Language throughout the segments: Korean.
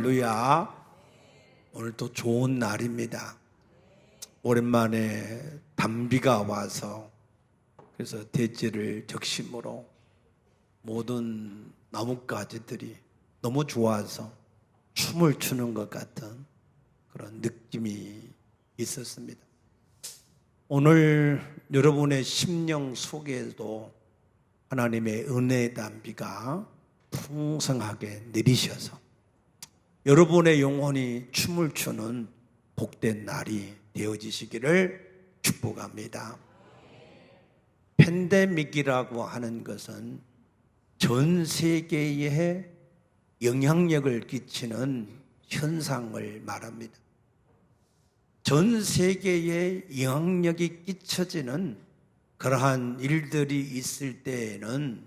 할렐루야. 오늘도 좋은 날입니다. 오랜만에 단비가 와서 그래서 대지를 적심으로 모든 나뭇가지들이 너무 좋아서 춤을 추는 것 같은 그런 느낌이 있었습니다. 오늘 여러분의 심령 속에도 하나님의 은혜의 단비가 풍성하게 내리셔서 여러분의 영혼이 춤을 추는 복된 날이 되어지시기를 축복합니다. 팬데믹이라고 하는 것은 전 세계에 영향력을 끼치는 현상을 말합니다. 전 세계에 영향력이 끼쳐지는 그러한 일들이 있을 때에는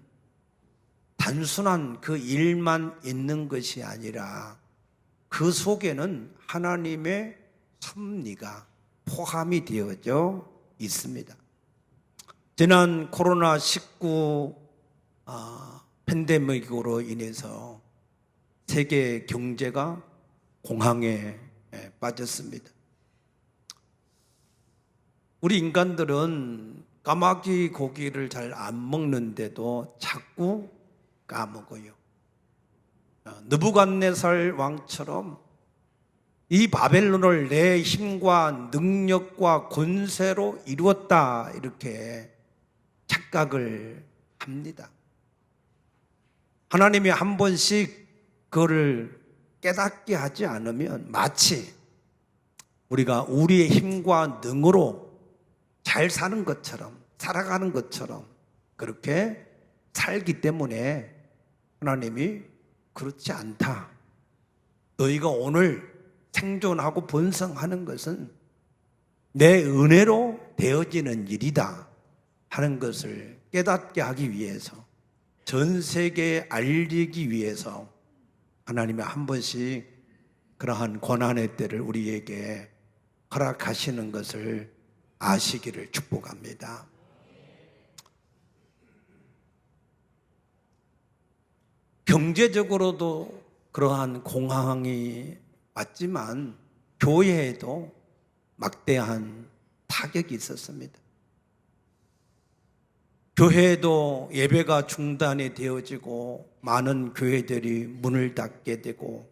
단순한 그 일만 있는 것이 아니라 그 속에는 하나님의 섭리가 포함이 되어져 있습니다. 지난 코로나19 팬데믹으로 인해서 세계 경제가 공황에 빠졌습니다. 우리 인간들은 까마귀 고기를 잘 안 먹는데도 자꾸 까먹어요. 느부갓네살 왕처럼 이 바벨론을 내 힘과 능력과 권세로 이루었다 이렇게 착각을 합니다. 하나님이 한 번씩 그거를 깨닫게 하지 않으면 마치 우리가 우리의 힘과 능으로 잘 사는 것처럼 살아가는 것처럼 그렇게 살기 때문에 하나님이 그렇지 않다. 너희가 오늘 생존하고 번성하는 것은 내 은혜로 되어지는 일이다 하는 것을 깨닫게 하기 위해서 전 세계에 알리기 위해서 하나님이 한 번씩 그러한 고난의 때를 우리에게 허락하시는 것을 아시기를 축복합니다. 경제적으로도 그러한 공황이 왔지만 교회에도 막대한 타격이 있었습니다. 교회에도 예배가 중단이 되어지고 많은 교회들이 문을 닫게 되고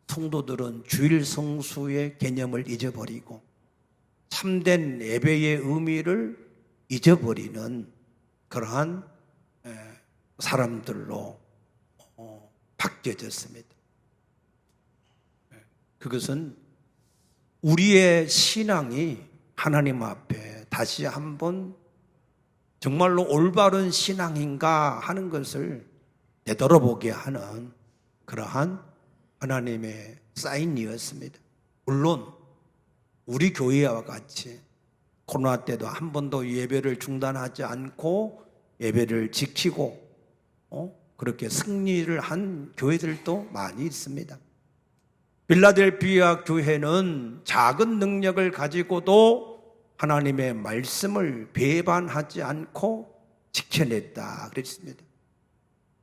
성도들은 주일 성수의 개념을 잊어버리고 참된 예배의 의미를 잊어버리는 그러한 사람들로 바뀌어졌습니다. 그것은 우리의 신앙이 하나님 앞에 다시 한번 정말로 올바른 신앙인가 하는 것을 되돌아보게 하는 그러한 하나님의 사인이었습니다. 물론 우리 교회와 같이 코로나 때도 한 번도 예배를 중단하지 않고 예배를 지키고 그렇게 승리를 한 교회들도 많이 있습니다. 필라델피아 교회는 작은 능력을 가지고도 하나님의 말씀을 배반하지 않고 지켜냈다 그랬습니다.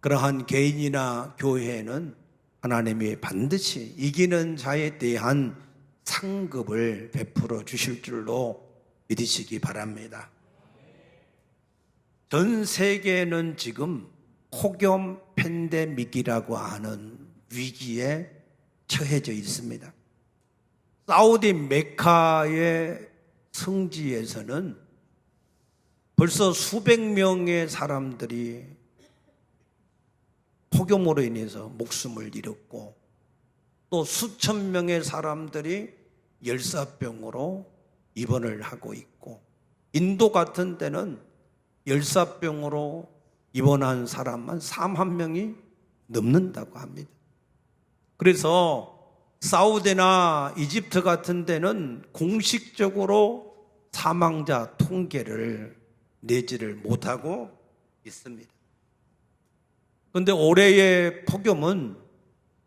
그러한 개인이나 교회는 하나님이 반드시 이기는 자에 대한 상급을 베풀어 주실 줄로 믿으시기 바랍니다. 전 세계는 지금 폭염 팬데믹이라고 하는 위기에 처해져 있습니다. 사우디 메카의 성지에서는 벌써 수백 명의 사람들이 폭염으로 인해서 목숨을 잃었고 또 수천 명의 사람들이 열사병으로 입원을 하고 있고 인도 같은 데는 열사병으로 입원한 사람만 3만 명이 넘는다고 합니다. 그래서 사우디나 이집트 같은 데는 공식적으로 사망자 통계를 내지를 못하고 있습니다. 그런데 올해의 폭염은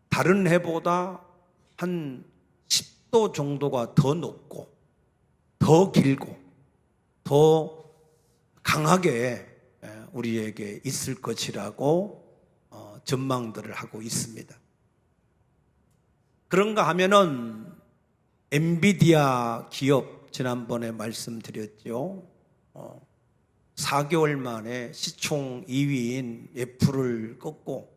다른 해보다 한 10도 정도가 더 높고 더 길고 더 강하게 우리에게 있을 것이라고 전망들을 하고 있습니다. 그런가 하면은 엔비디아 기업 지난번에 말씀드렸죠. 4개월 만에 시총 2위인 애플을 꺾고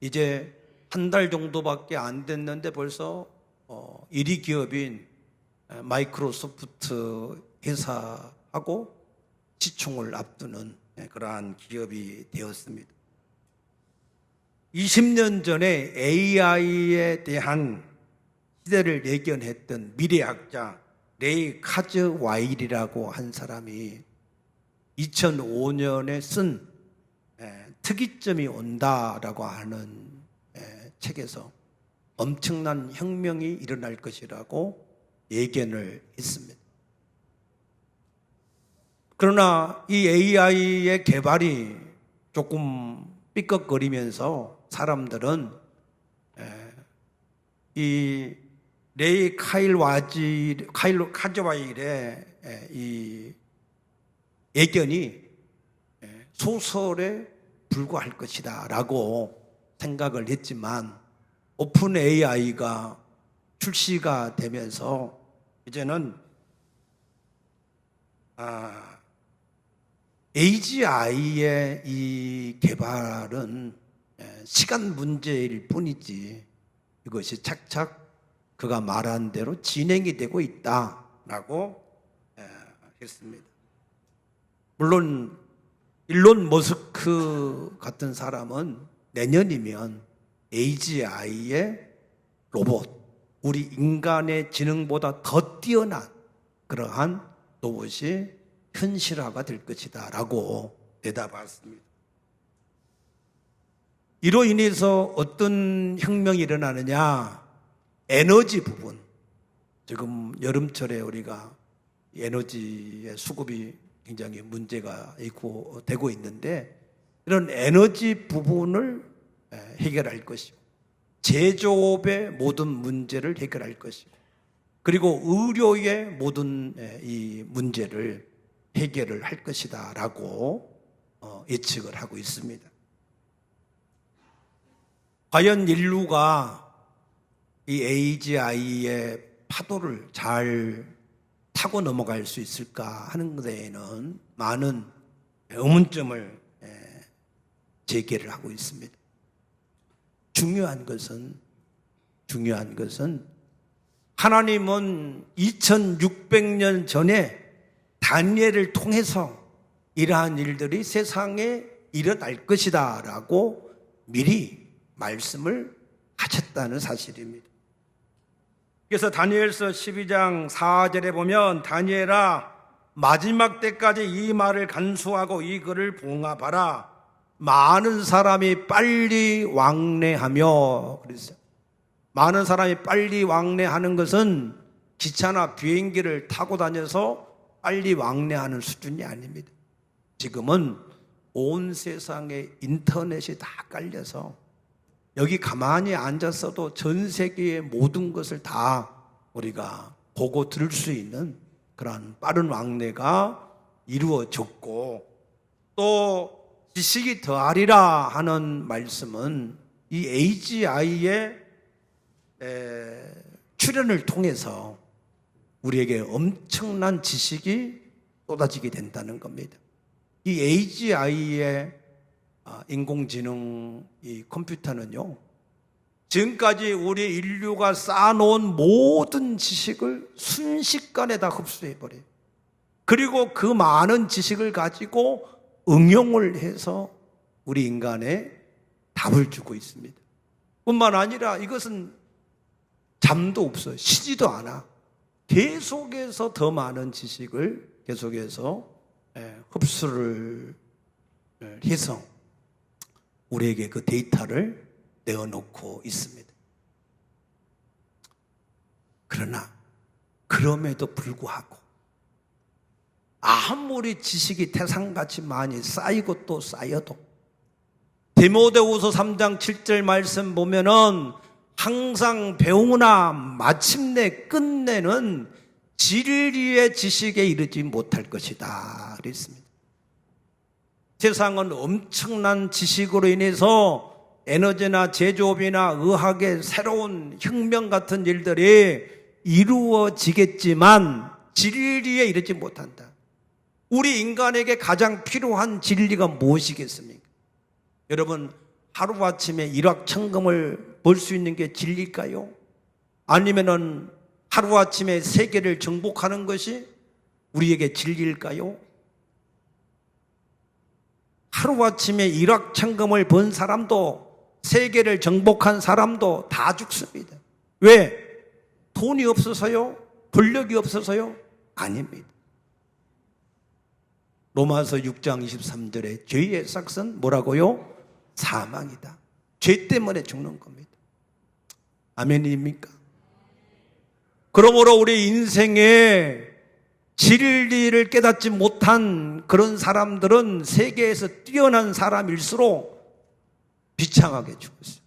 이제 한 달 정도밖에 안 됐는데 벌써 1위 기업인 마이크로소프트 회사하고 시총을 앞두는 그러한 기업이 되었습니다. 20년 전에 AI에 대한 시대를 예견했던 미래학자 레이 카즈와일이라고 한 사람이 2005년에 쓴 특이점이 온다라고 하는 책에서 엄청난 혁명이 일어날 것이라고 예견을 했습니다. 그러나 이 AI의 개발이 조금 삐걱거리면서 사람들은 이 레이 카즈와일의 이 예견이 소설에 불과할 것이다 라고 생각을 했지만 오픈 AI가 출시가 되면서 이제는 AGI의 이 개발은 시간 문제일 뿐이지 이것이 착착 그가 말한 대로 진행이 되고 있다라고 했습니다. 물론 일론 머스크 같은 사람은 내년이면 AGI의 로봇, 우리 인간의 지능보다 더 뛰어난 그러한 로봇이 현실화가 될 것이다 라고 내다봤습니다. 이로 인해서 어떤 혁명이 일어나느냐, 에너지 부분, 지금 여름철에 우리가 에너지의 수급이 굉장히 문제가 되고 있는데 이런 에너지 부분을 해결할 것이고 제조업의 모든 문제를 해결할 것이고 그리고 의료의 모든 이 문제를 해결을 할 것이다 라고 예측을 하고 있습니다. 과연 인류가 이 AGI의 파도를 잘 타고 넘어갈 수 있을까 하는 데에는 많은 의문점을 제기를 하고 있습니다. 중요한 것은 하나님은 2600년 전에 다니엘을 통해서 이러한 일들이 세상에 일어날 것이다 라고 미리 말씀을 하셨다는 사실입니다. 그래서 다니엘서 12장 4절에 보면 다니엘아 마지막 때까지 이 말을 간수하고 이 글을 봉합하라. 많은 사람이 빨리 왕래하며 그랬어요. 많은 사람이 빨리 왕래하는 것은 기차나 비행기를 타고 다녀서 빨리 왕래하는 수준이 아닙니다. 지금은 온 세상에 인터넷이 다 깔려서 여기 가만히 앉았어도 전 세계의 모든 것을 다 우리가 보고 들을 수 있는 그런 빠른 왕래가 이루어졌고 또 지식이 더하리라 하는 말씀은 이 AGI의 출현을 통해서 우리에게 엄청난 지식이 쏟아지게 된다는 겁니다. 이 AGI의 인공지능 이 컴퓨터는요, 지금까지 우리 인류가 쌓아놓은 모든 지식을 순식간에 다 흡수해버려요. 그리고 그 많은 지식을 가지고 응용을 해서 우리 인간에 답을 주고 있습니다. 뿐만 아니라 이것은 잠도 없어요. 쉬지도 않아. 계속해서 더 많은 지식을 계속해서 흡수를 해서 우리에게 그 데이터를 내어놓고 있습니다. 그러나 그럼에도 불구하고 아무리 지식이 태산같이 많이 쌓이고 또 쌓여도 디모데후서 3장 7절 말씀 보면은 항상 배우나 마침내 끝내는 진리의 지식에 이르지 못할 것이다 그랬습니다. 세상은 엄청난 지식으로 인해서 에너지나 제조업이나 의학의 새로운 혁명 같은 일들이 이루어지겠지만 진리에 이르지 못한다. 우리 인간에게 가장 필요한 진리가 무엇이겠습니까? 여러분, 하루아침에 일확천금을 벌 수 있는 게 진리일까요? 아니면은 하루아침에 세계를 정복하는 것이 우리에게 진리일까요? 하루아침에 일확천금을 번 사람도, 세계를 정복한 사람도 다 죽습니다. 왜? 돈이 없어서요? 권력이 없어서요? 아닙니다. 로마서 6장 23절에 죄의 삭은 뭐라고요? 사망이다. 죄 때문에 죽는 겁니다. 아멘입니까? 그러므로 우리 인생에 진리를 깨닫지 못한 그런 사람들은 세계에서 뛰어난 사람일수록 비참하게 죽었어요.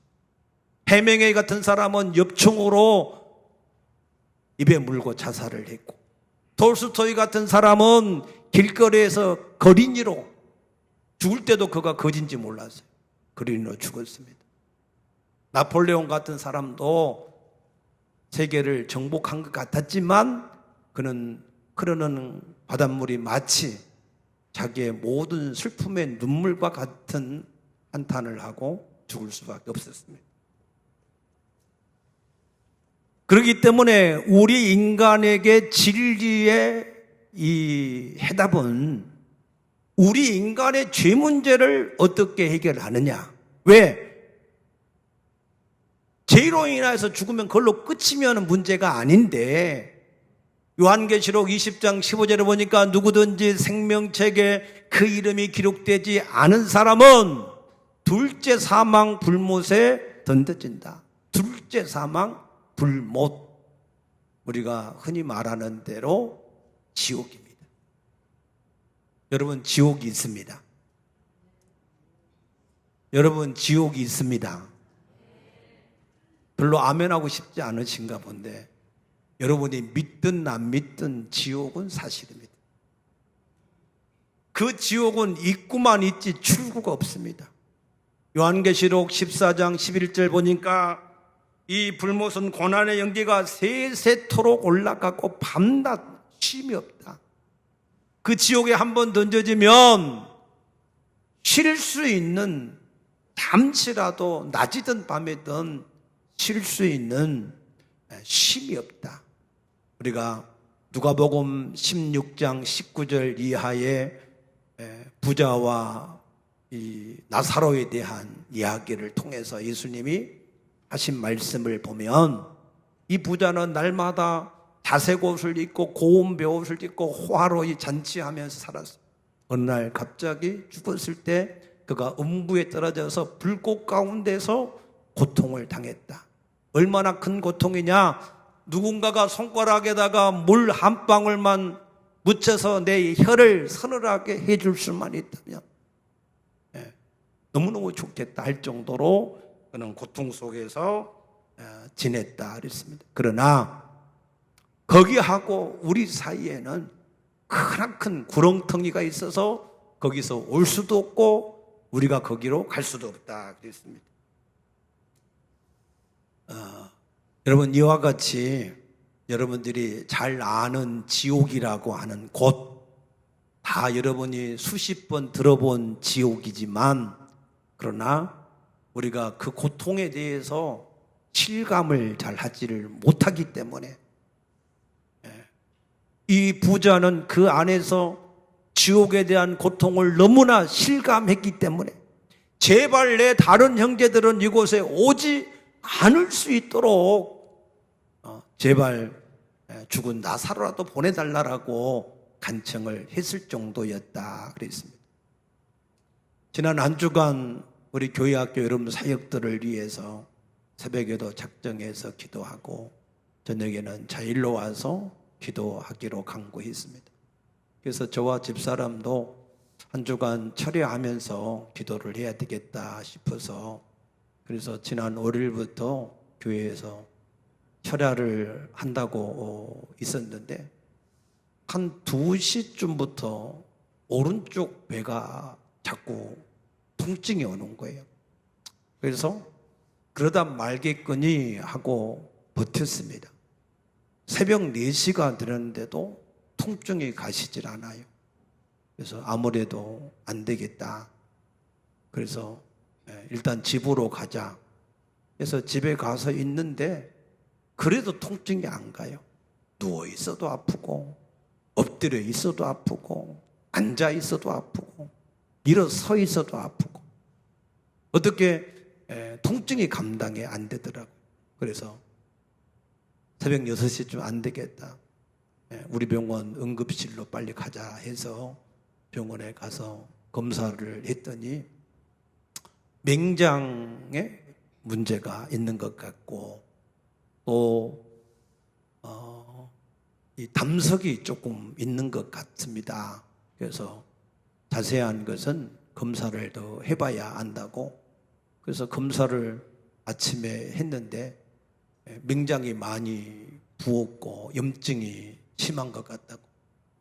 해밍웨이 같은 사람은 엽총으로 입에 물고 자살을 했고, 톨스토이 같은 사람은 길거리에서 거린이로, 죽을 때도 그가 거진지 몰랐어요. 거린이로 죽었습니다. 나폴레옹 같은 사람도 세계를 정복한 것 같았지만 그는 흐르는 바닷물이 마치 자기의 모든 슬픔의 눈물과 같은 한탄을 하고 죽을 수밖에 없었습니다. 그렇기 때문에 우리 인간에게 진리의 이 해답은 우리 인간의 죄 문제를 어떻게 해결하느냐. 왜? 죄로 인해서 죽으면 그걸로 끝이면 문제가 아닌데, 요한계시록 20장 15절에 보니까 누구든지 생명책에 그 이름이 기록되지 않은 사람은 둘째 사망 불못에 던져진다. 둘째 사망 불못. 우리가 흔히 말하는 대로 지옥입니다. 여러분, 지옥이 있습니다. 여러분, 지옥이 있습니다. 별로 아멘하고 싶지 않으신가 본데, 여러분이 믿든 안 믿든 지옥은 사실입니다. 그 지옥은 있고만 있지 출구가 없습니다. 요한계시록 14장 11절 보니까 이 불못은 고난의 연기가 세세토록 올라가고 밤낮 쉼이 없다. 그 지옥에 한번 던져지면 쉴 수 있는, 잠시라도 낮이든 밤이든 쉴 수 있는 쉼이 없다. 우리가 누가복음 16장 19절 이하의 부자와 이 나사로에 대한 이야기를 통해서 예수님이 하신 말씀을 보면, 이 부자는 날마다 자색 옷을 입고 고운 벼옷을 입고 호화로이 잔치하면서 살았어요. 어느 날 갑자기 죽었을 때 그가 음부에 떨어져서 불꽃 가운데서 고통을 당했다. 얼마나 큰 고통이냐? 누군가가 손가락에다가 물 한 방울만 묻혀서 내 혀를 서늘하게 해줄 수만 있다면 너무너무 좋겠다 할 정도로 그는 고통 속에서 지냈다 그랬습니다. 그러나 거기하고 우리 사이에는 크나큰 구렁텅이가 있어서 거기서 올 수도 없고 우리가 거기로 갈 수도 없다 그랬습니다. 여러분, 이와 같이 여러분들이 잘 아는 지옥이라고 하는 곳, 다 여러분이 수십 번 들어본 지옥이지만, 그러나 우리가 그 고통에 대해서 실감을 잘 하지를 못하기 때문에, 이 부자는 그 안에서 지옥에 대한 고통을 너무나 실감했기 때문에 제발 내 다른 형제들은 이곳에 오지 않을 수 있도록 제발 죽은 나사로라도 보내달라고 간청을 했을 정도였다 그랬습니다. 지난 한 주간 우리 교회학교 여러분 사역들을 위해서 새벽에도 작정해서 기도하고 저녁에는 자일로 와서 기도하기로 강구했습니다. 그래서 저와 집사람도 한 주간 철회하면서 기도를 해야 되겠다 싶어서, 그래서 지난 월요일부터 교회에서 철야를 한다고 있었는데 한 2시쯤부터 오른쪽 배가 자꾸 통증이 오는 거예요. 그래서 그러다 말겠거니 하고 버텼습니다. 새벽 4시가 되는데도 통증이 가시질 않아요. 그래서 아무래도 안 되겠다. 그래서 일단 집으로 가자. 그래서 집에 가서 있는데 그래도 통증이 안 가요. 누워 있어도 아프고, 엎드려 있어도 아프고, 앉아 있어도 아프고, 일어서 있어도 아프고, 어떻게 통증이 감당이 안 되더라고요. 그래서 새벽 6시쯤 안 되겠다. 우리 병원 응급실로 빨리 가자 해서 병원에 가서 검사를 했더니 맹장에 문제가 있는 것 같고, 또 이 담석이 조금 있는 것 같습니다. 그래서 자세한 것은 검사를 더 해봐야 안다고, 그래서 검사를 아침에 했는데 맹장이 많이 부었고 염증이 심한 것 같다고,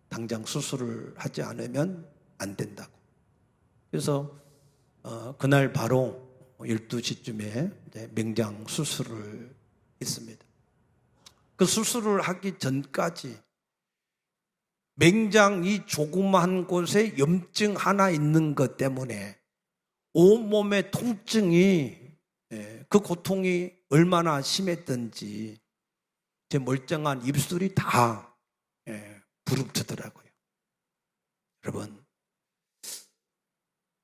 당장 수술을 하지 않으면 안 된다고. 그래서 그날 바로 12시쯤에 맹장 수술을 했습니다. 그 수술을 하기 전까지 맹장 이 조그만 곳에 염증 하나 있는 것 때문에 온몸의 통증이, 그 고통이 얼마나 심했던지 제 멀쩡한 입술이 다 부릅뜨더라고요. 여러분,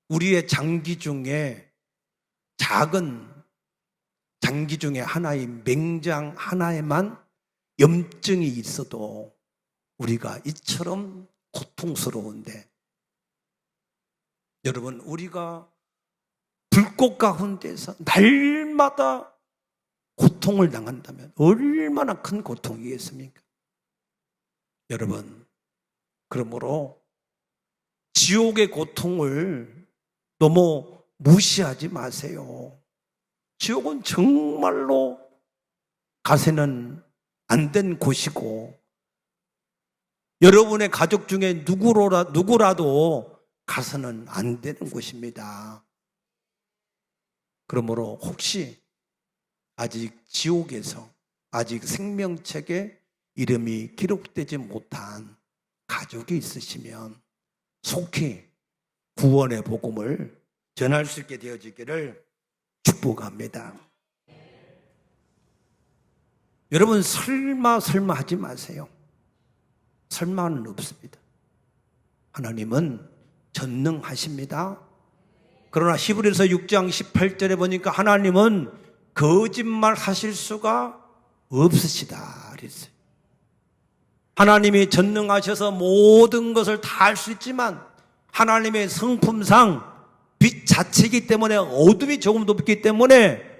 우리의 장기 중에 작은 장기 중에 하나인 맹장 하나에만 염증이 있어도 우리가 이처럼 고통스러운데, 여러분, 우리가 불꽃 가운데서 날마다 고통을 당한다면 얼마나 큰 고통이겠습니까? 여러분, 그러므로 지옥의 고통을 너무 무시하지 마세요. 지옥은 정말로 가세는 안 된 곳이고, 여러분의 가족 중에 누구라도 가서는 안 되는 곳입니다. 그러므로 혹시 아직 지옥에서 아직 생명책에 이름이 기록되지 못한 가족이 있으시면 속히 구원의 복음을 전할 수 있게 되어지기를 축복합니다. 여러분, 설마 하지 마세요. 설마는 없습니다. 하나님은 전능하십니다. 그러나 히브리서 6장 18절에 보니까 하나님은 거짓말 하실 수가 없으시다 그랬어요. 하나님이 전능하셔서 모든 것을 다 할 수 있지만 하나님의 성품상 빛 자체이기 때문에 어둠이 조금도 없기 때문에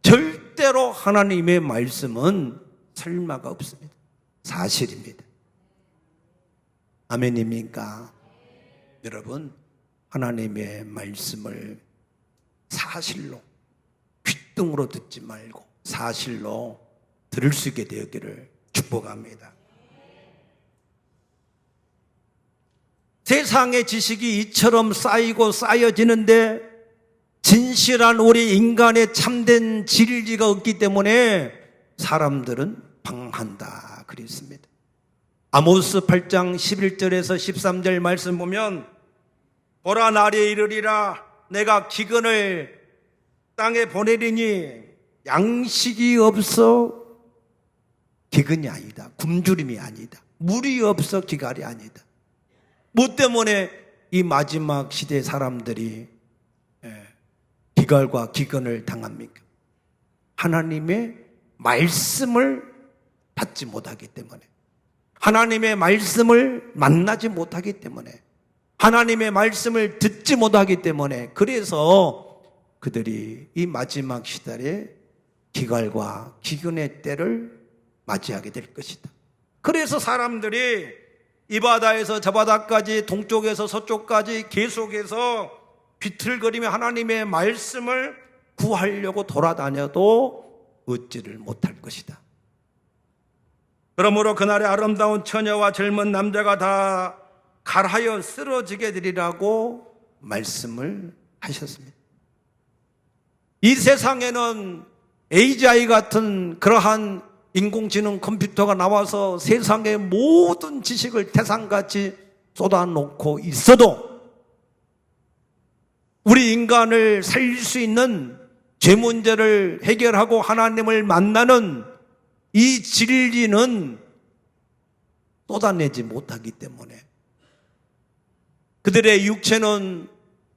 절대로 하나님의 말씀은 설마가 없습니다. 사실입니다. 아멘입니까? 여러분, 하나님의 말씀을 사실로, 귓등으로 듣지 말고 사실로 들을 수 있게 되었기를 축복합니다. 세상의 지식이 이처럼 쌓이고 쌓여지는데 진실한 우리 인간의 참된 진리가 없기 때문에 사람들은 방황한다 그랬습니다. 아모스 8장 11절에서 13절 말씀 보면, 보라, 날이 이르리라 내가 기근을 땅에 보내리니 양식이 없어 기근이 아니다, 굶주림이 아니다, 물이 없어 기갈이 아니다. 뭐 때문에 이 마지막 시대 사람들이 기갈과 기근을 당합니까? 하나님의 말씀을 받지 못하기 때문에, 하나님의 말씀을 만나지 못하기 때문에, 하나님의 말씀을 듣지 못하기 때문에, 그래서 그들이 이 마지막 시대에 기갈과 기근의 때를 맞이하게 될 것이다. 그래서 사람들이 이 바다에서 저 바다까지, 동쪽에서 서쪽까지 계속해서 비틀거리며 하나님의 말씀을 구하려고 돌아다녀도 얻지를 못할 것이다. 그러므로 그날의 아름다운 처녀와 젊은 남자가 다 갈하여 쓰러지게 되리라고 말씀을 하셨습니다. 이 세상에는 AGI 같은 그러한 인공지능 컴퓨터가 나와서 세상의 모든 지식을 태산같이 쏟아놓고 있어도 우리 인간을 살릴 수 있는 죄 문제를 해결하고 하나님을 만나는 이 진리는 쏟아내지 못하기 때문에 그들의 육체는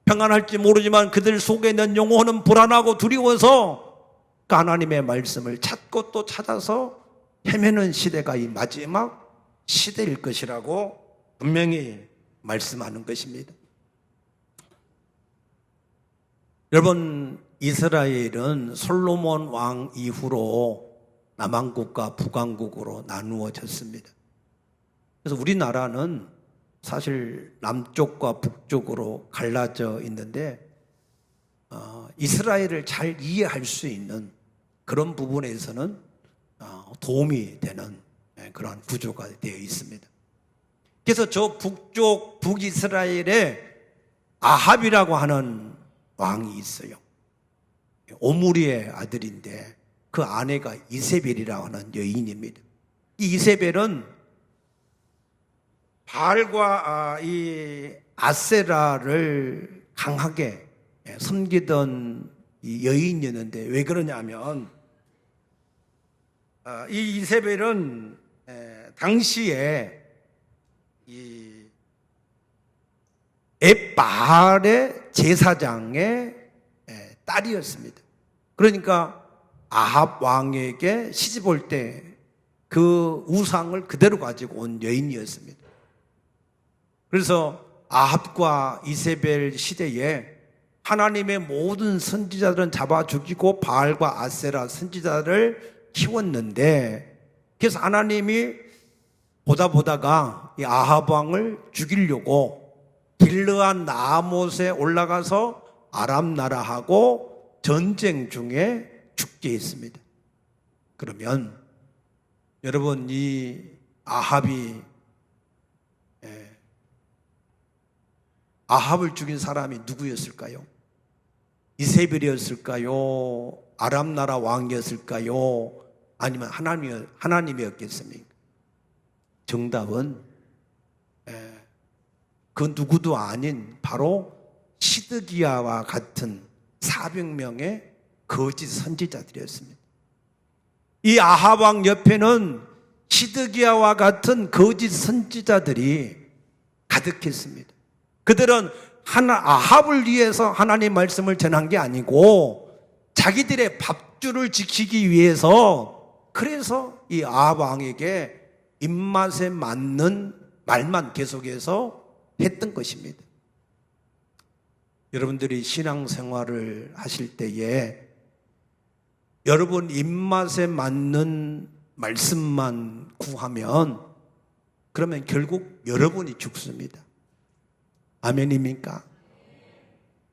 평안할지 모르지만 그들 속에 있는 영혼은 불안하고 두려워서 그 하나님의 말씀을 찾고 또 찾아서 헤매는 시대가 이 마지막 시대일 것이라고 분명히 말씀하는 것입니다. 여러분, 이스라엘은 솔로몬 왕 이후로 남왕국과 북왕국으로 나누어졌습니다. 그래서 우리나라는 사실 남쪽과 북쪽으로 갈라져 있는데 이스라엘을 잘 이해할 수 있는 그런 부분에서는 도움이 되는 그런 구조가 되어 있습니다. 그래서 저 북쪽 북이스라엘에 아합이라고 하는 왕이 있어요. 오므리의 아들인데 그 아내가 이세벨이라고 하는 여인입니다. 이 이세벨은 바알과 이 아세라를 강하게 섬기던 이 여인이었는데 왜 그러냐면 이 이세벨은 당시에 이 엣바알의 제사장의 딸이었습니다. 그러니까 아합 왕에게 시집 올 때 그 우상을 그대로 가지고 온 여인이었습니다. 그래서 아합과 이세벨 시대에 하나님의 모든 선지자들은 잡아 죽이고 바알과 아세라 선지자를 키웠는데 그래서 하나님이 보다가 이 아합 왕을 죽이려고 길르한 나못에 올라가서 아람 나라하고 전쟁 중에 죽게 했습니다. 그러면 여러분, 이 아합이 아합을 죽인 사람이 누구였을까요? 이세벨이었을까요? 아람 나라 왕이었을까요? 아니면 하나님이었겠습니까? 정답은 그 누구도 아닌 바로 시드기야와 같은 400명의 거짓 선지자들이었습니다. 이 아합 왕 옆에는 시드기야와 같은 거짓 선지자들이 가득했습니다. 그들은 아합을 위해서 하나님 말씀을 전한 게 아니고 자기들의 밥줄을 지키기 위해서 그래서 이 아합 왕에게 입맛에 맞는 말만 계속해서 했던 것입니다. 여러분들이 신앙생활을 하실 때에 여러분 입맛에 맞는 말씀만 구하면 그러면 결국 여러분이 죽습니다. 아멘입니까?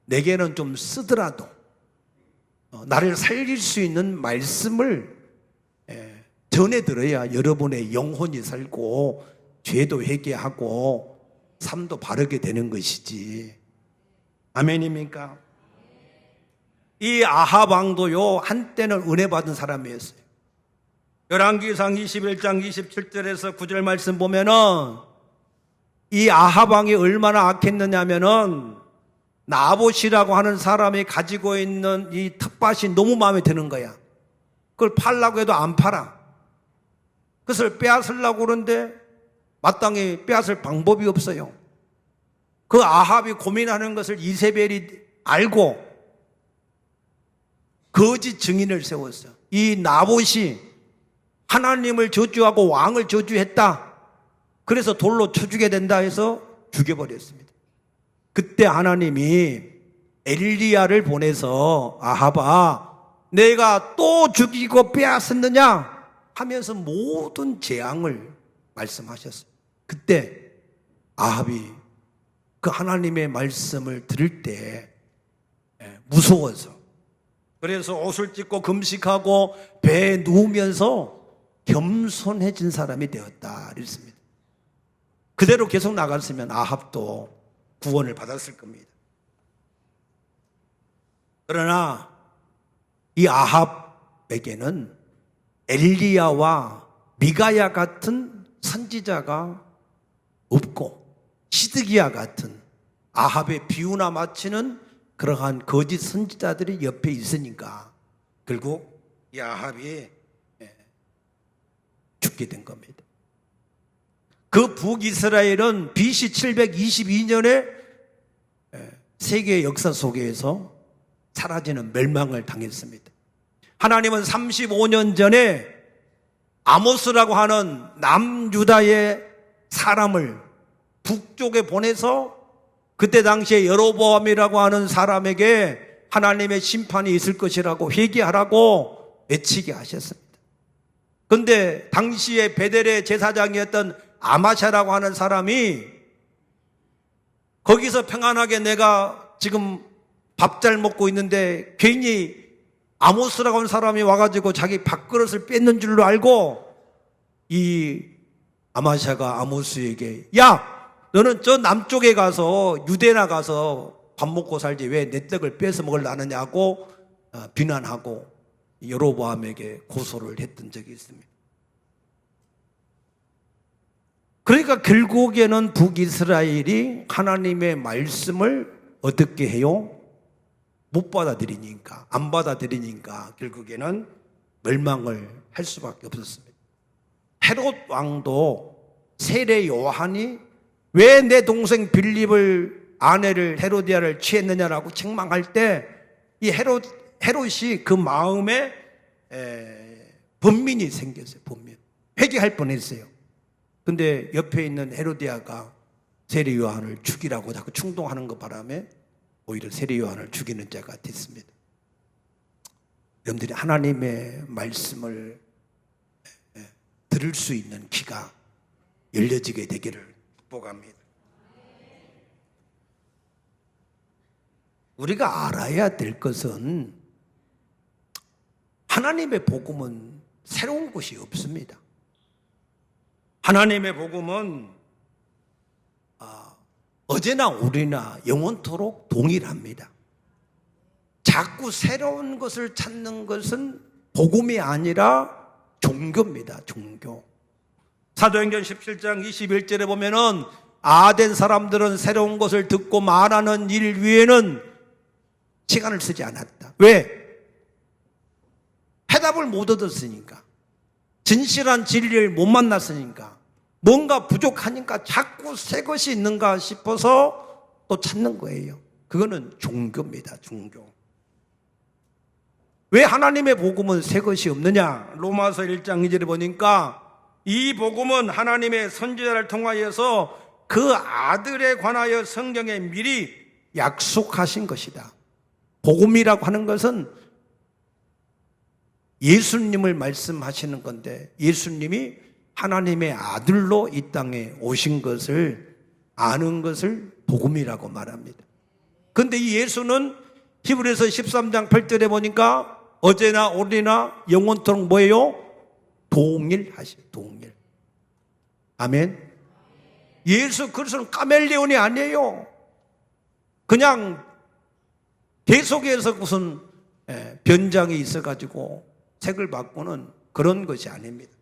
내게는 좀 쓰더라도 나를 살릴 수 있는 말씀을 전해들어야 여러분의 영혼이 살고 죄도 회개하고 삶도 바르게 되는 것이지. 아멘입니까? 이 아합 왕도요 한때는 은혜 받은 사람이었어요. 열왕기상 21장 27절에서 9절 말씀 보면은 이 아합 왕이 얼마나 악했느냐면은 나봇이라고 하는 사람이 가지고 있는 이 텃밭이 너무 마음에 드는 거야. 그걸 팔라고 해도 안 팔아. 그것을 빼앗으려고 그러는데 마땅히 빼앗을 방법이 없어요. 그 아합이 고민하는 것을 이세벨이 알고 거짓 증인을 세웠어요. 이 나봇이 하나님을 저주하고 왕을 저주했다. 그래서 돌로 쳐 죽여야 된다 해서 죽여버렸습니다. 그때 하나님이 엘리야를 보내서 아합아 내가 또 죽이고 빼앗았느냐 하면서 모든 재앙을 말씀하셨어요. 그때 아합이 그 하나님의 말씀을 들을 때 무서워서 그래서 옷을 찢고 금식하고 배에 누우면서 겸손해진 사람이 되었다 그랬습니다. 그대로 계속 나갔으면 아합도 구원을 받았을 겁니다. 그러나 이 아합에게는 엘리야와 미가야 같은 선지자가 없고 시드기야 같은 아합의 비유나 마치는 그러한 거짓 선지자들이 옆에 있으니까 결국 이 아합이 죽게 된 겁니다. 그 북이스라엘은 BC 722년에 세계 역사 속에서 사라지는 멸망을 당했습니다. 하나님은 35년 전에 아모스라고 하는 남유다의 사람을 북쪽에 보내서 그때 당시에 여로보암이라고 하는 사람에게 하나님의 심판이 있을 것이라고 회개하라고 외치게 하셨습니다. 그런데 당시에 베델의 제사장이었던 아마샤라고 하는 사람이 거기서 평안하게 내가 지금 밥 잘 먹고 있는데 괜히 아모스라고 하는 사람이 와가지고 자기 밥그릇을 뺏는 줄로 알고 이 아마샤가 아모스에게 야 너는 저 남쪽에 가서 유대나 가서 밥 먹고 살지 왜 내 떡을 뺏어 먹으려 하느냐고 비난하고 여로보암에게 고소를 했던 적이 있습니다. 그러니까 결국에는 북이스라엘이 하나님의 말씀을 어떻게 해요? 못 받아들이니까, 안 받아들이니까 결국에는 멸망을 할 수밖에 없었습니다. 헤롯 왕도 세례 요한이 왜 내 동생 빌립을 아내를 헤로디아를 취했느냐라고 책망할 때 이 헤롯이 그 마음에 번민이 생겼어요. 번민. 회개할 뻔했어요. 근데 옆에 있는 헤로디아가 세례 요한을 죽이라고 자꾸 충동하는 것 바람에 오히려 세례 요한을 죽이는 자가 됐습니다. 여러분들이 하나님의 말씀을 들을 수 있는 귀가 열려지게 되기를 축복합니다. 우리가 알아야 될 것은 하나님의 복음은 새로운 것이 없습니다. 하나님의 복음은 어제나 오늘이나 영원토록 동일합니다. 자꾸 새로운 것을 찾는 것은 복음이 아니라 종교입니다. 종교. 사도행전 17장 21절에 보면은 아덴 사람들은 새로운 것을 듣고 말하는 일 위에는 시간을 쓰지 않았다. 왜? 해답을 못 얻었으니까. 진실한 진리를 못 만났으니까. 뭔가 부족하니까 자꾸 새 것이 있는가 싶어서 또 찾는 거예요. 그거는 종교입니다. 종교. 왜 하나님의 복음은 새 것이 없느냐? 로마서 1장 2절에 보니까 이 복음은 하나님의 선지자를 통하여서 그 아들에 관하여 성경에 미리 약속하신 것이다. 복음이라고 하는 것은 예수님을 말씀하시는 건데 예수님이 하나님의 아들로 이 땅에 오신 것을 아는 것을 복음이라고 말합니다. 그런데 이 예수는 히브리서 13장 8절에 보니까 어제나 오늘이나 영원토록 뭐예요? 동일하시. 동일. 아멘. 예수 그리스도는 카멜레온이 아니에요. 그냥 계속해서 무슨 변장이 있어가지고 색을 바꾸는 그런 것이 아닙니다.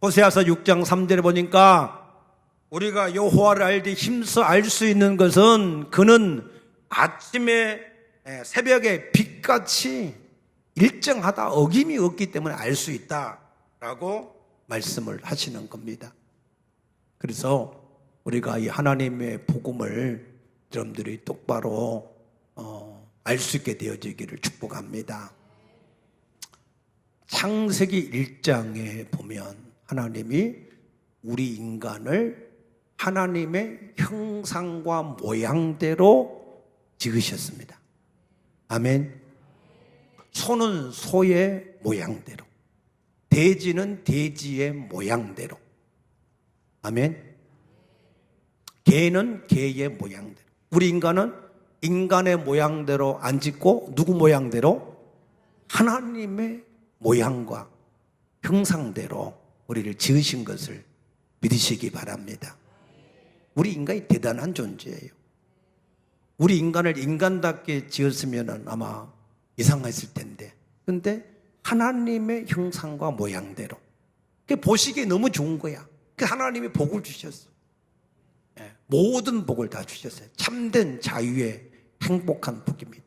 호세아서 6장 3절에 보니까 우리가 여호와를 알되 힘써 알 수 있는 것은 그는 아침에 새벽에 빛같이 일정하다 어김이 없기 때문에 알 수 있다라고 말씀을 하시는 겁니다. 그래서 우리가 이 하나님의 복음을 여러분들이 똑바로 알 수 있게 되어지기를 축복합니다. 창세기 1장에 보면 하나님이 우리 인간을 하나님의 형상과 모양대로 지으셨습니다. 아멘. 소는 소의 모양대로, 돼지는 돼지의 모양대로, 아멘. 개는 개의 모양대로. 우리 인간은 인간의 모양대로 안 짓고 누구 모양대로? 하나님의 모양과 형상대로 우리를 지으신 것을 믿으시기 바랍니다. 우리 인간이 대단한 존재예요. 우리 인간을 인간답게 지었으면 아마 이상했을 텐데. 근데 하나님의 형상과 모양대로. 보시기에 너무 좋은 거야. 하나님이 복을 주셨어. 모든 복을 다 주셨어요. 참된 자유의 행복한 복입니다.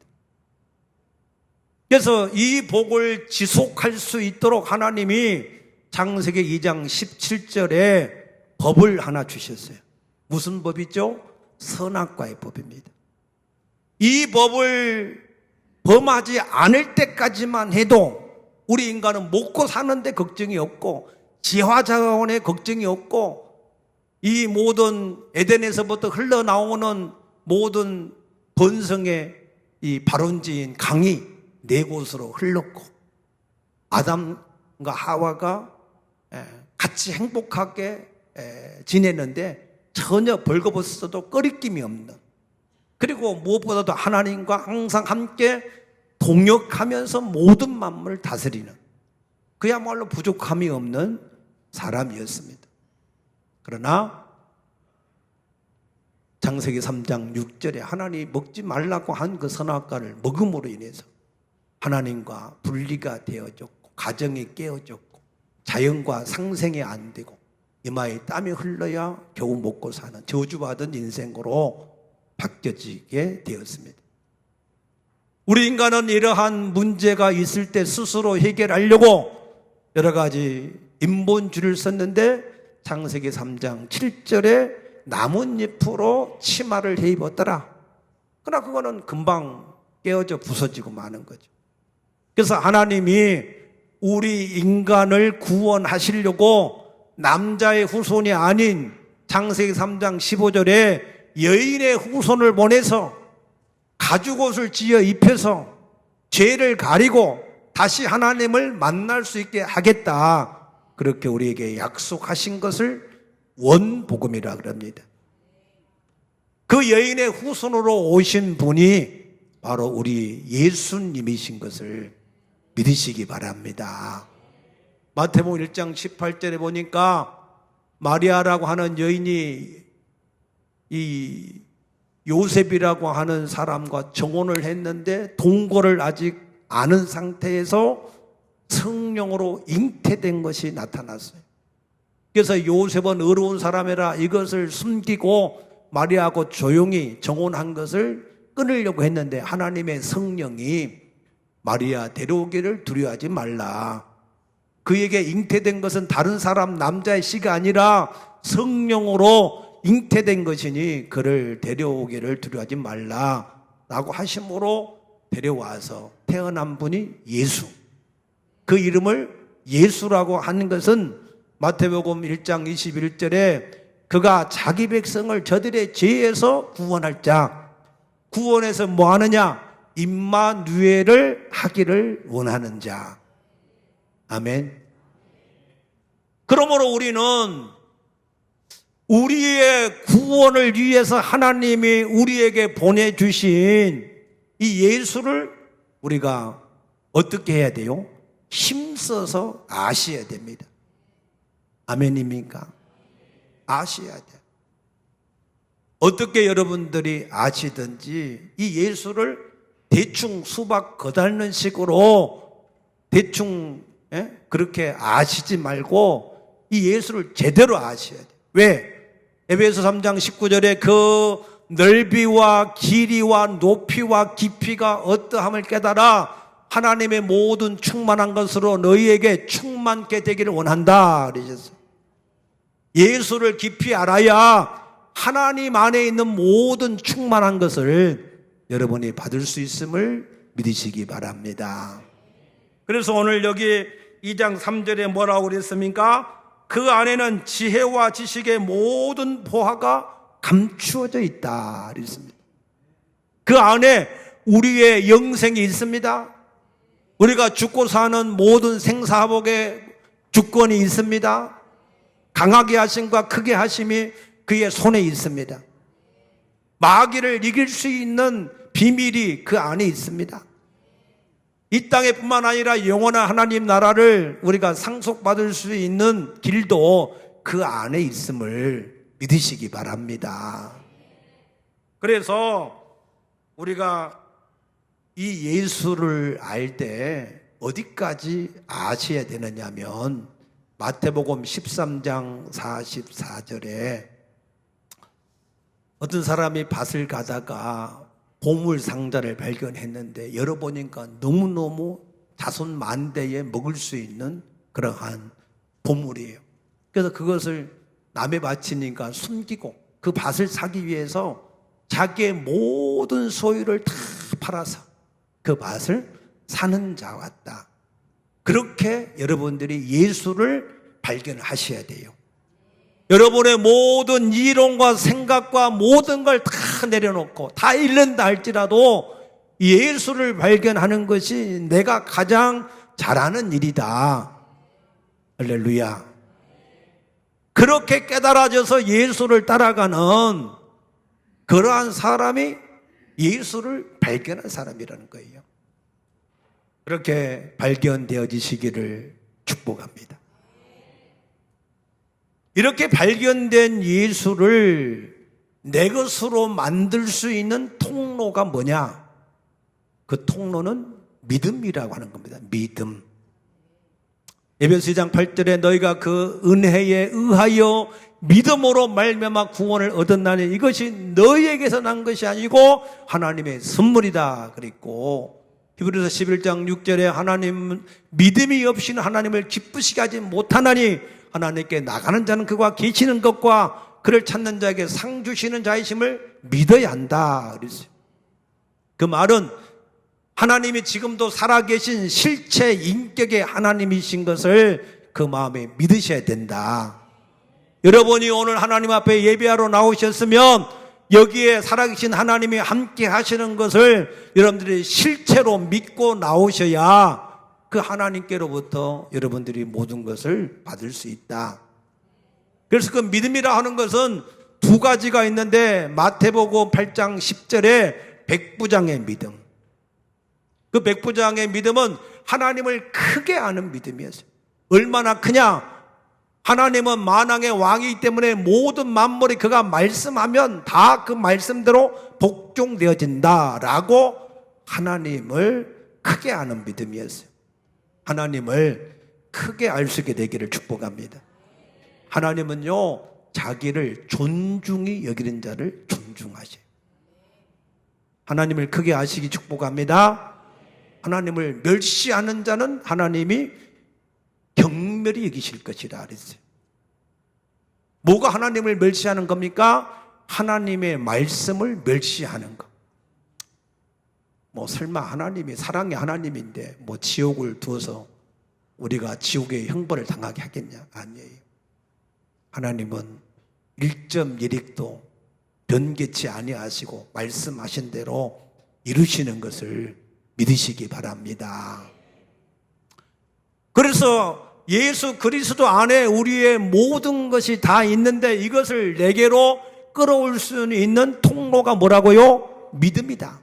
그래서 이 복을 지속할 수 있도록 하나님이 창세기 2장 17절에 법을 하나 주셨어요. 무슨 법이죠? 선악과의 법입니다. 이 법을 범하지 않을 때까지만 해도 우리 인간은 먹고 사는데 걱정이 없고 지화자원에 걱정이 없고 이 모든 에덴에서부터 흘러나오는 모든 번성의 이 발원지인 강이 네 곳으로 흘렀고 아담과 하와가 같이 행복하게 지냈는데 전혀 벌거벗어도 꺼리낌이 없는, 그리고 무엇보다도 하나님과 항상 함께 동역하면서 모든 만물을 다스리는 그야말로 부족함이 없는 사람이었습니다. 그러나 창세기 3장 6절에 하나님이 먹지 말라고 한 그 선악과를 먹음으로 인해서 하나님과 분리가 되어졌고 가정이 깨어졌고 자연과 상생이 안 되고 이마에 땀이 흘러야 겨우 먹고 사는 저주받은 인생으로 바뀌어지게 되었습니다. 우리 인간은 이러한 문제가 있을 때 스스로 해결하려고 여러 가지 인본주의를 썼는데 창세기 3장 7절에 나뭇잎으로 치마를 해 입었더라. 그러나 그거는 금방 깨어져 부서지고 마는 거죠. 그래서 하나님이 우리 인간을 구원하시려고 남자의 후손이 아닌 창세기 3장 15절에 여인의 후손을 보내서 가죽옷을 지어 입혀서 죄를 가리고 다시 하나님을 만날 수 있게 하겠다. 그렇게 우리에게 약속하신 것을 원복음이라 그럽니다. 그 여인의 후손으로 오신 분이 바로 우리 예수님이신 것을 믿으시기 바랍니다. 마태복음 1장 18절에 보니까 마리아라고 하는 여인이 이 요셉이라고 하는 사람과 정혼을 했는데 동거를 아직 아는 상태에서 성령으로 잉태된 것이 나타났어요. 그래서 요셉은 어려운 사람이라 이것을 숨기고 마리아하고 조용히 정혼한 것을 끊으려고 했는데 하나님의 성령이 마리아 데려오기를 두려워하지 말라. 그에게 잉태된 것은 다른 사람 남자의 씨가 아니라 성령으로 잉태된 것이니 그를 데려오기를 두려워하지 말라 라고 하심으로 데려와서 태어난 분이 예수. 그 이름을 예수라고 하는 것은 마태복음 1장 21절에 그가 자기 백성을 저들의 죄에서 구원할 자, 구원해서 뭐 하느냐? 임마누엘을 하기를 원하는 자. 아멘. 그러므로 우리는 우리의 구원을 위해서 하나님이 우리에게 보내주신 이 예수를 우리가 어떻게 해야 돼요? 힘써서 아셔야 됩니다. 아멘입니까? 아셔야 돼요. 어떻게 여러분들이 아시든지 이 예수를 대충 수박 거달는 식으로 대충 그렇게 아시지 말고 이 예수를 제대로 아셔야 돼요. 왜? 에베소 3장 19절에 그 넓이와 길이와 높이와 깊이가 어떠함을 깨달아 하나님의 모든 충만한 것으로 너희에게 충만케 되기를 원한다 그러셨어요. 예수를 깊이 알아야 하나님 안에 있는 모든 충만한 것을 여러분이 받을 수 있음을 믿으시기 바랍니다. 그래서 오늘 여기 2장 3절에 뭐라고 그랬습니까? 그 안에는 지혜와 지식의 모든 보화가 감추어져 있다 그랬습니다. 그 안에 우리의 영생이 있습니다. 우리가 죽고 사는 모든 생사복의 주권이 있습니다. 강하게 하심과 크게 하심이 그의 손에 있습니다. 마귀를 이길 수 있는 비밀이 그 안에 있습니다. 이 땅에 뿐만 아니라 영원한 하나님 나라를 우리가 상속받을 수 있는 길도 그 안에 있음을 믿으시기 바랍니다. 그래서 우리가 이 예수를 알 때 어디까지 아셔야 되느냐면 마태복음 13장 44절에 어떤 사람이 밭을 가다가 보물 상자를 발견했는데 열어보니까 너무너무 자손만대에 먹을 수 있는 그러한 보물이에요. 그래서 그것을 남의 밭이니까 숨기고 그 밭을 사기 위해서 자기의 모든 소유를 다 팔아서 그 밭을 사는 자 같다. 그렇게 여러분들이 예수를 발견하셔야 돼요. 여러분의 모든 이론과 생각과 모든 걸 다 내려놓고 다 잃는다 할지라도 예수를 발견하는 것이 내가 가장 잘하는 일이다. 할렐루야. 그렇게 깨달아져서 예수를 따라가는 그러한 사람이 예수를 발견한 사람이라는 거예요. 그렇게 발견되어지시기를 축복합니다. 이렇게 발견된 예수를 내 것으로 만들 수 있는 통로가 뭐냐? 그 통로는 믿음이라고 하는 겁니다. 믿음. 에베소 2장 8절에 너희가 그 은혜에 의하여 믿음으로 말미암아 구원을 얻었나니 이것이 너희에게서 난 것이 아니고 하나님의 선물이다 그랬고, 히브리서 11장 6절에 하나님 믿음이 없이는 하나님을 기쁘시게 하지 못하나니 하나님께 나가는 자는 그가 계시는 것과 그를 찾는 자에게 상 주시는 자이심을 믿어야 한다 그랬어요. 그 말은 하나님이 지금도 살아계신 실체 인격의 하나님이신 것을 그 마음에 믿으셔야 된다. 여러분이 오늘 하나님 앞에 예배하러 나오셨으면 여기에 살아계신 하나님이 함께 하시는 것을 여러분들이 실체로 믿고 나오셔야 그 하나님께로부터 여러분들이 모든 것을 받을 수 있다. 그래서 그 믿음이라 하는 것은 두 가지가 있는데 마태복음 8장 10절에 백부장의 믿음. 그 백부장의 믿음은 하나님을 크게 아는 믿음이었어요. 얼마나 크냐? 하나님은 만왕의 왕이기 때문에 모든 만물이 그가 말씀하면 다 그 말씀대로 복종되어진다라고 하나님을 크게 아는 믿음이었어요. 하나님을 크게 알 수 있게 되기를 축복합니다. 하나님은요, 자기를 존중히 여기는 자를 존중하셔요. 하나님을 크게 아시기 축복합니다. 하나님을 멸시하는 자는 하나님이 경멸히 여기실 것이라 그랬어요. 뭐가 하나님을 멸시하는 겁니까? 하나님의 말씀을 멸시하는 것. 뭐 설마 하나님이 사랑의 하나님인데 뭐 지옥을 두어서 우리가 지옥의 형벌을 당하게 하겠냐? 아니에요. 하나님은 1.1획도 변개치 아니하시고 말씀하신 대로 이루시는 것을 믿으시기 바랍니다. 그래서 예수 그리스도 안에 우리의 모든 것이 다 있는데 이것을 내게로 끌어올 수 있는 통로가 뭐라고요? 믿음이다.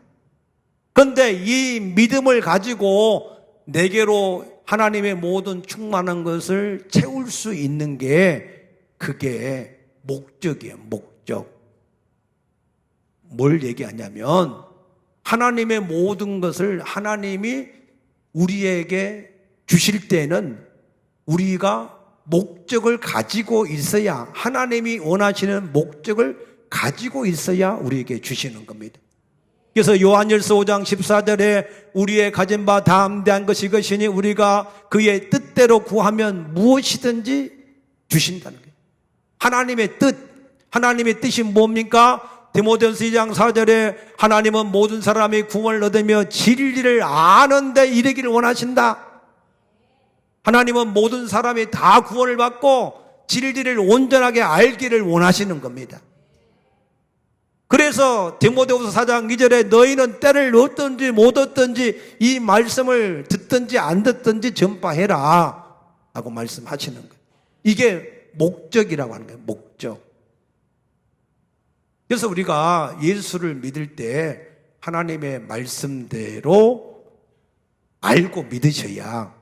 그런데 이 믿음을 가지고 내게로 하나님의 모든 충만한 것을 채울 수 있는 게 그게 목적이에요. 목적. 뭘 얘기하냐면 하나님의 모든 것을 하나님이 우리에게 주실 때는 우리가 목적을 가지고 있어야, 하나님이 원하시는 목적을 가지고 있어야 우리에게 주시는 겁니다. 그래서 요한일서 5장 14절에 우리의 가진 바 담대한 것이 이것이니 우리가 그의 뜻대로 구하면 무엇이든지 주신다는 거예요. 하나님의 뜻, 하나님의 뜻이 뭡니까? 디모데후서 2장 4절에 하나님은 모든 사람이 구원을 얻으며 진리를 아는데 이르기를 원하신다. 하나님은 모든 사람이 다 구원을 받고 진리를 온전하게 알기를 원하시는 겁니다. 그래서 디모데후서 4장 2절에 너희는 때를 얻든지 못 얻든지 이 말씀을 듣든지 안 듣든지 전파해라 라고 말씀하시는 거예요. 이게 목적이라고 하는 거예요. 목적. 그래서 우리가 예수를 믿을 때 하나님의 말씀대로 알고 믿으셔야,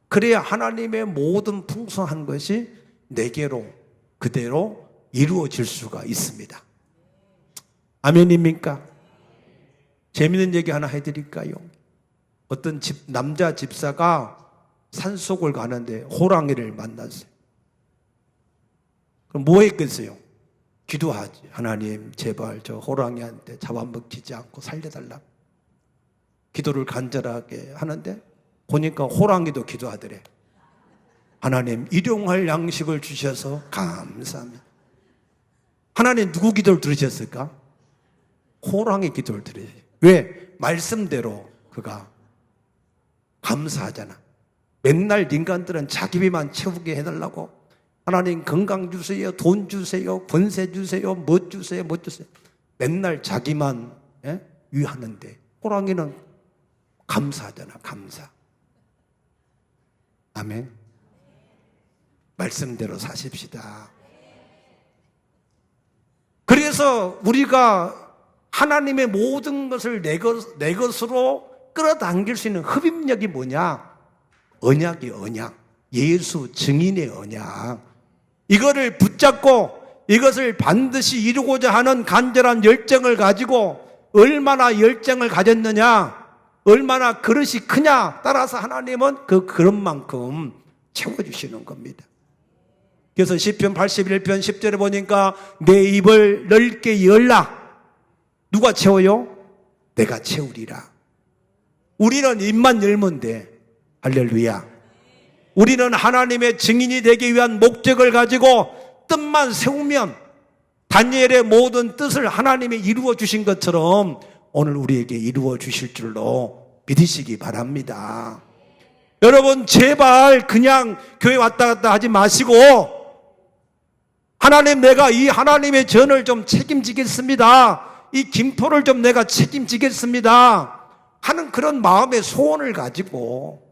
그래야 하나님의 모든 풍성한 것이 내게로 그대로 이루어질 수가 있습니다. 아멘입니까? 재밌는 얘기 하나 해드릴까요? 어떤 남자 집사가 산속을 가는데 호랑이를 만났어요. 그럼 뭐 했겠어요? 기도하지. 하나님 제발 저 호랑이한테 잡아먹히지 않고 살려달라. 기도를 간절하게 하는데 보니까 호랑이도 기도하더래. 하나님 일용할 양식을 주셔서 감사합니다. 하나님 누구 기도를 들으셨을까? 호랑이 기도를 들으셨어요. 왜? 말씀대로 그가 감사하잖아. 맨날 인간들은 자기 배만 채우게 해달라고 하나님 건강 주세요, 돈 주세요, 권세 주세요, 뭐 주세요, 뭐 주세요. 맨날 자기만 위하는데 호랑이는 감사하잖아. 감사. 아멘. 말씀대로 사십시다. 그래서 우리가 하나님의 모든 것을 내 것으로 끌어당길 수 있는 흡입력이 뭐냐? 언약이 언약. 예수 증인의 언약. 이거를 붙잡고 이것을 반드시 이루고자 하는 간절한 열정을 가지고 얼마나 열정을 가졌느냐, 얼마나 그릇이 크냐 따라서 하나님은 그 그릇만큼 채워주시는 겁니다. 그래서 시편 81편 10절에 보니까 내 입을 넓게 열라. 누가 채워요? 내가 채우리라. 우리는 입만 열면 돼. 할렐루야. 우리는 하나님의 증인이 되기 위한 목적을 가지고 뜻만 세우면 다니엘의 모든 뜻을 하나님이 이루어 주신 것처럼 오늘 우리에게 이루어 주실 줄로 믿으시기 바랍니다. 여러분 제발 그냥 교회 왔다 갔다 하지 마시고 하나님 내가 이 하나님의 전을 좀 책임지겠습니다. 이 김포를 좀 내가 책임지겠습니다. 하는 그런 마음의 소원을 가지고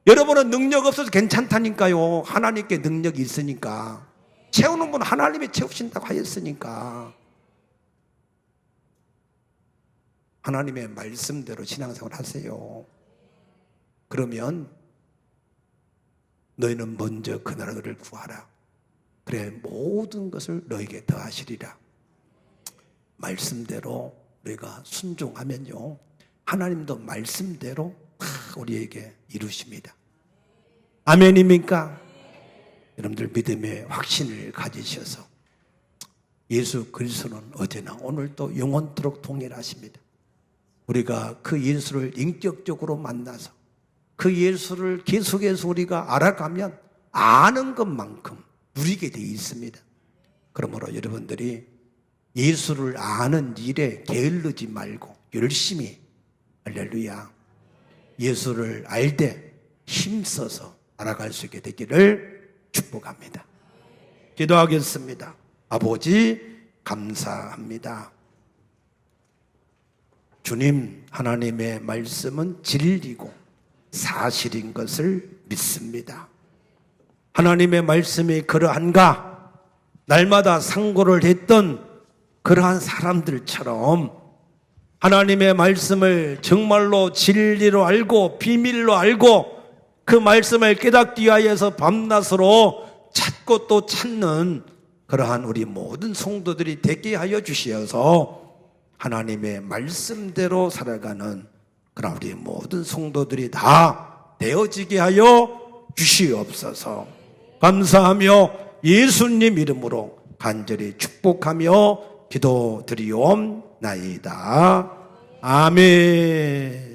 여러분은 능력 없어서 괜찮다니까요. 하나님께 능력이 있으니까. 채우는 분 하나님이 채우신다고 하였으니까. 하나님의 말씀대로 신앙생활 하세요. 그러면 너희는 먼저 그 나라를 구하라. 그래 모든 것을 너에게 더하시리라. 말씀대로 우리가 순종하면요. 하나님도 말씀대로 우리에게 이루십니다. 아멘입니까? 여러분들 믿음의 확신을 가지셔서 예수 그리스도는 어제나 오늘도 영원토록 동일하십니다. 우리가 그 예수를 인격적으로 만나서 그 예수를 계속해서 우리가 알아가면 아는 것만큼 누리게 되어 있습니다. 그러므로 여러분들이 예수를 아는 일에 게을르지 말고 열심히 할렐루야 예수를 알 때 힘써서 알아갈 수 있게 되기를 축복합니다. 기도하겠습니다. 아버지 감사합니다. 주님 하나님의 말씀은 진리고 사실인 것을 믿습니다. 하나님의 말씀이 그러한가? 날마다 상고를 했던 그러한 사람들처럼 하나님의 말씀을 정말로 진리로 알고 비밀로 알고 그 말씀을 깨닫기 위하여서 밤낮으로 찾고 또 찾는 그러한 우리 모든 성도들이 되게 하여 주시어서 하나님의 말씀대로 살아가는 그런 우리 모든 성도들이 다 되어지게 하여 주시옵소서. 감사하며 예수님 이름으로 간절히 축복하며 기도드리옵나이다. 아멘.